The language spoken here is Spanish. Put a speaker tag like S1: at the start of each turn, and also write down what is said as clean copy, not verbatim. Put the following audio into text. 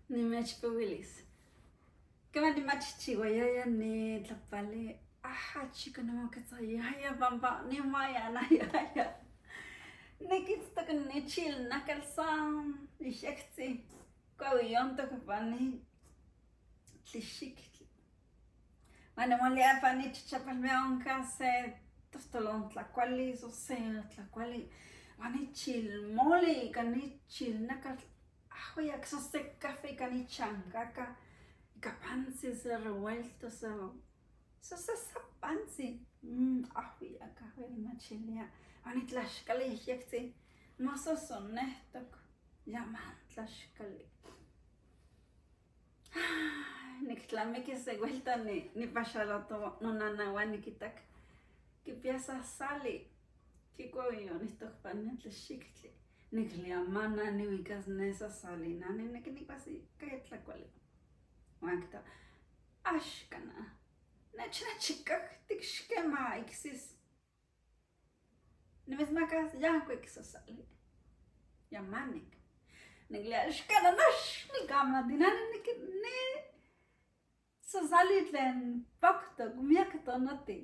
S1: nimechpeuilis. Kema nimachchiuayaya nitlapali. Chico nimoketzoyaya pampa nimayanayaya. Nikitztok nichilnakalsan ixektzi kuawiyontok pani tlixikitl. Manimolia pani chichapalmeonka se tostolon tlakuali o se tlakuali. Manichilmoli kanichilnakatl ajuyak so se café kanichancaca. Capansis revueltos so se sapansi. Ajuyak machilia. Anitlaxkali ixyektzi mosos honestok yaman tlaxkali. Niktlamiki se vuelta nipaxaloto nonanawan nikitak kipiasa sali kikuawiyonihtok pani tlaxiktli nikliamana niuikas nesa sali nani nikinikuasi kaya tlakuali uan kita axkana nechnechikak tikxkema iksis nimismakas yankuik sosali yamanik niklia axkana nax nikama dinani sosali tlen paktok miak tonati